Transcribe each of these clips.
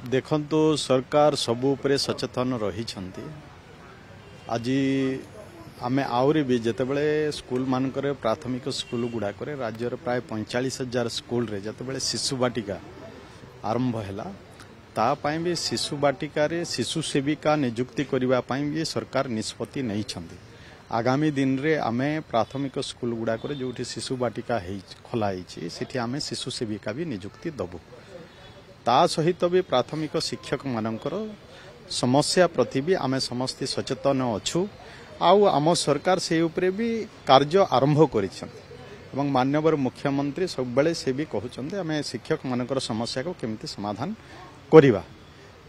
देखंतु सरकार सबु उपरे सचेतन रही आज आमे आउरी भी जितेबले स्कूल मानकर प्राथमिक स्कूल गुड़ाक राज्यर प्राय 45,000 स्कूल रे जितेबले शिशु बाटिका आरंभ हैला तापाई भी शिशु बाटिका शिशु सेविका नियुक्ति करने भी सरकार निष्पत्ति नहीं छंदी। आगामी दिन रे आमे प्राथमिक स्कूल गुड़ाक जो शिशु बाटिका खोलाई सेठी आमे शिशु सेविका भी नियुक्ति दबु। ता सहित भी प्राथमिक शिक्षक मानकर समस्या प्रति भी आमे समस्ते सचेतन अच्छु। आम सरकार से उपरे भी कार्य आरंभ कर माननीय मुख्यमंत्री सब बेले से भी कहते आमे शिक्षक मानकर समस्या को केमिति समाधान करिबा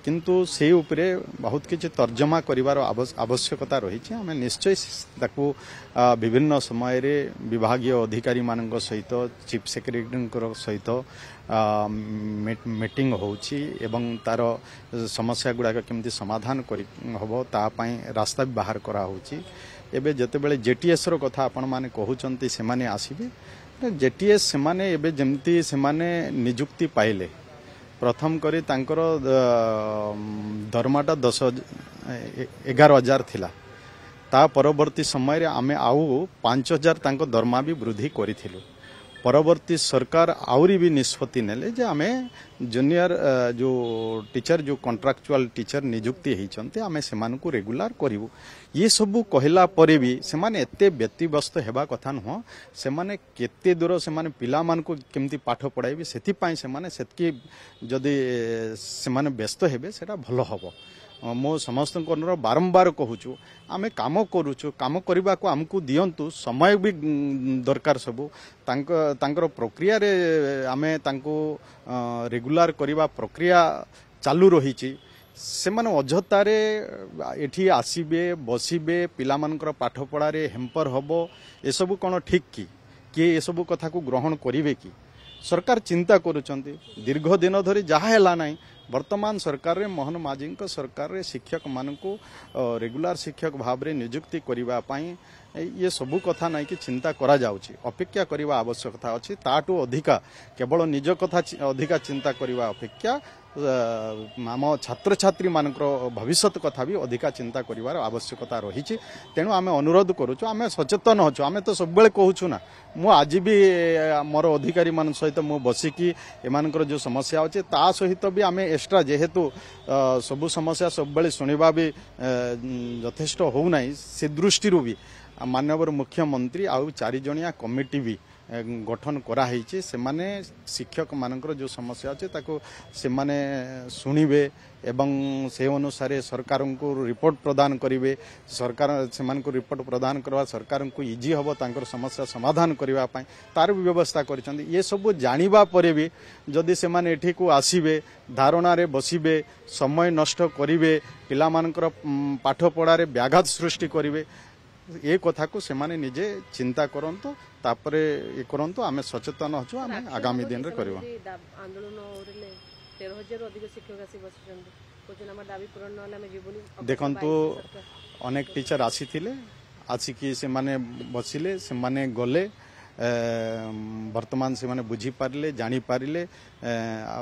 किंतु से उपरे बहुत किछि तर्जमा करिवार आवश्यकता रही है। आमे निश्चय ताकू विभिन्न समय रे विभागीय अधिकारी मानक सहित चीफ सेक्रेटरी सहित मीटिंग होउछि एवं तार समस्या गुड़ाक केमिति समाधान हबो ता पई रास्ता भी बाहर करा होउछि। एबे जतेबेले जेटीएस रो कथा आपण माने कहउचंती से माने आसीबे जेटीएस से माने एबे जेमती से माने नियुक्ति पाइले प्रथम करी तांकर दरमाटा 11,000 थिला ता परवर्ती समय रे आमे आउ 5,000 तांको दरमा भी वृद्धि करिथिलु। परवर्ती सरकार आउरी भी निष्पत्ति नेले जे आमे जूनियर जो टीचर जो कॉन्ट्रैक्चुअल टीचर नियुक्ति होइचंते आमे सेमानकु रेगुलर करिवु। ये सबु कहला परे भी सेमाने एते व्यतिव्यस्त हेबा कथा न सेमाने केते दूर सेमाने पिला मानकु केमती पाठ पढाइबे सेति पई सेमाने सेतकी जदी सेमाने व्यस्त हेबे सेटा भलो हबो। मो समस्त बारंबार कहूचु आमे काम करूचु काम करबा को हमकु दियंतु समय भी दरकार सबु तांकर प्रक्रिया रे आमे तांको रेगुलर करबा प्रक्रिया चालू रहीची से माने अजतारे एठी आसीबे बसीबे पिला मानकर पाठ पढ़ा रे हेम्पर हबो ए सब कोन ठीक कि ए सब कथा को ग्रहण करिवे कि सरकार चिंता करूचंती दीर्घ दिन धरी जहा हैला नाही। वर्तमान सरकार रे मोहन माझी सरकार रे शिक्षक मानकु रेगुलर शिक्षक भाव रे नियुक्ति करिबा पई ये सबु कथा नहीं कि चिंता करा जाउची अपेक्षा करिबा आवश्यकता अछि। ताटू अधिका केवल निज कथा अधिका चिंता करिबा अपेक्षा आम छात्र छात्री मानकर भविष्य कथा भी अधिका चिंता करिवार आवश्यकता रही। तेणु आमे अनुरोध करूछु आमे सचेतन होछु आमे तो सब बेले कहूछु ना मु आज भी मोर अधिकारी मान सहित मु बसिकी एमानकर जो समस्या अछि ता सहित भी आमे एक्स्ट्रा जेहेतु सबु समस्या सब बेले सुनिबा भी यथेष्ट हो नाही से दृष्टि भी माननीय मुख्यमंत्री आउ 4 जणिया कमिटी भी गठन करा ହେଇଛି। ସେମାନେ शिक्षक मानकर जो समस्या अछि ताको ସେମାନେ सुनिबे एवं से अनुसार सरकार को रिपोर्ट प्रदान करिवे। सरकार सेमान को रिपोर्ट प्रदान करवा सरकार को इजी हबो तांकर समस्या समाधान करबा पई तार भी व्यवस्था करिसंदी। ये सब जानिबा परे भी जदि सेमान एठी को आसीबे धारणा रे बसिबे समय नष्ट करिवे पिला मानकर पाठ पढ़ा रे व्याघात सृष्टि करिवे ये कथा को सेमाने निजे चिंता करंतु तापरे ये करंतु आमे सचेतन होछु आमे आगामी दिन रे करबो। आंदोलन ओरले 13,000 अधिक शिक्षक आसी बसचंदी कोजन हम दाबी पूर्ण न हमें जीवनी देखंतु अनेक टीचर आसीथिले आसी से माने बसिले से माने गले वर्तमान से माने बुझी पारिले जानी पारिले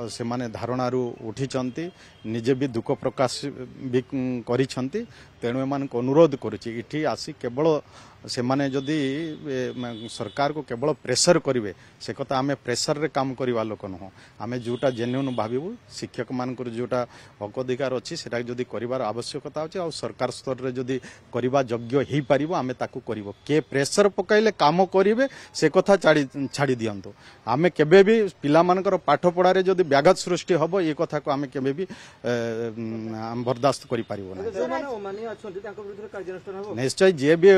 से माने धारणा रू उठिचंती निजे भी दुख प्रकाश भी करिसंती। तेणु एमान को अनुरोध करूची इठी आसी केवल से माने जदि सरकार को केवल प्रेशर करिवे से कथा आमे प्रेशर रे काम करिवा लोक न आमे जोटा जेन्युइन भाबिबु शिक्षक मानकर जोटा हक अधिकार अछि सेटा जदि करिवार आवश्यकता अछि आ सरकार स्तर रे जदि करिवा योग्य हेई परिबो आमे ताकू करिवो के प्रेशर पकाइले काम करिवे से कथा छाड़ी दियंतो। आमे केबे भी पिला मानकर पाठ पढ़ा रे जदि व्याघात सृष्टि हबो ए कथा को आमे केबे भी बर्दाश्त करि पारिबो ना। निश्चय जे भी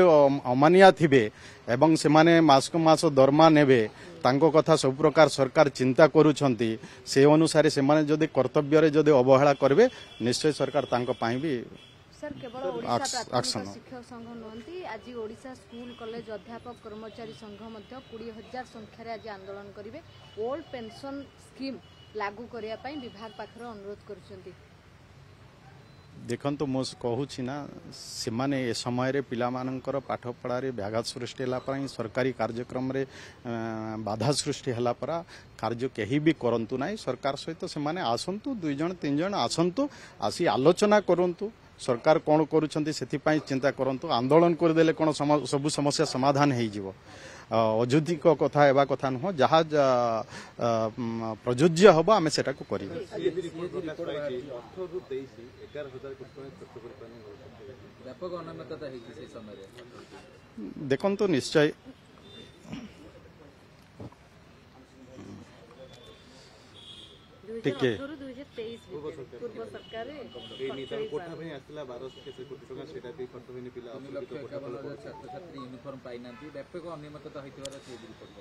अमानिया थिबे एवं से माने मास को मास दरमा नेबे तांको कथा सब प्रकार सरकार चिंता करूछंती से अनुसार से माने जदि कर्तव्य रे जदि अवहेला करबे निश्चय सरकार तांको पाई भी सर केवल ओडिशा प्राथमिक शिक्षक संघ नहंती आज ओडिशा स्कूल कॉलेज अध्यापक कर्मचारी संघ मध्य 20,000 संख्या रे आज आंदोलन करिवे ओल्ड पेंशन स्कीम लागू करिया पई विभाग पाखर अनुरोध करूछंती। ଦେଖନ୍ତୁ ମୁଁ କହୁଛି ନା ସେମାନେ ଏ ସମୟରେ ପିଲାମାନଙ୍କର ପାଠପଢ଼ାରେ ବ୍ୟାଘାତ ସୃଷ୍ଟି ହେଲା ପାଇଁ ସରକାରୀ କାର୍ଯ୍ୟକ୍ରମରେ ବାଧା ସୃଷ୍ଟି ହେଲା ପରା କାର୍ଯ୍ୟ କେହି ବି କରନ୍ତୁ ନାହିଁ ସରକାର ସହିତ ସେମାନେ ଆସନ୍ତୁ 2 ଜଣ 3 ଜଣ ଆସନ୍ତୁ ଆସି ଆଲୋଚନା କରନ୍ତୁ ସରକାର କ'ଣ କରୁଛନ୍ତି ସେଥିପାଇଁ ଚିନ୍ତା କରନ୍ତୁ ଆନ୍ଦୋଳନ କରିଦେଲେ କ'ଣ ସବୁ ସମସ୍ୟା ସମାଧାନ ହେଇଯିବ ଅଯୌକ୍ତିକ କଥା ହେବା କଥା ନୁହଁ ଯାହା ପ୍ରଯୁଜ୍ୟ ହେବ ଆମେ ସେଟାକୁ କରିବୁ ଦେଖନ୍ତୁ ନିଶ୍ଚୟ ଟିକେ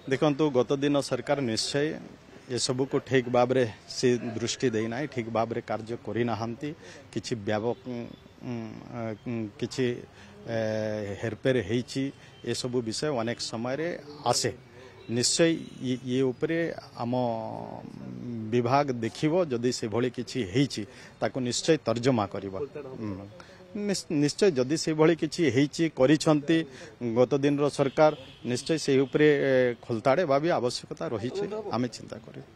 ଦେଖନ୍ତୁ ଗତ ଦିନ ସରକାର ନିଶ୍ଚୟ ଏସବୁକୁ ଠିକ୍ ଭାବରେ ସେ ଦୃଷ୍ଟି ଦେଇନାହିଁ ଠିକ୍ ଭାବରେ କାର୍ଯ୍ୟ କରିନାହାନ୍ତି କିଛି କିଛି ହେରଫେର ହେଇଛି ଏସବୁ ବିଷୟ ଅନେକ ସମୟରେ ଆସେ ନିଶ୍ଚୟ ଇଏ ଉପରେ ଆମ ବିଭାଗ ଦେଖିବ ଯଦି ସେଭଳି କିଛି ହେଇଛି ତାକୁ ନିଶ୍ଚୟ ତର୍ଜମା କରିବ ନିଶ୍ଚୟ ଯଦି ସେଭଳି କିଛି ହେଇଛି କରିଛନ୍ତି ଗତ ଦିନର ସରକାର ନିଶ୍ଚୟ ସେହି ଉପରେ ଖୋଲତାଡ଼େ ଭାବି ଆବଶ୍ୟକତା ରହିଛି ଆମେ ଚିନ୍ତା କରିବୁ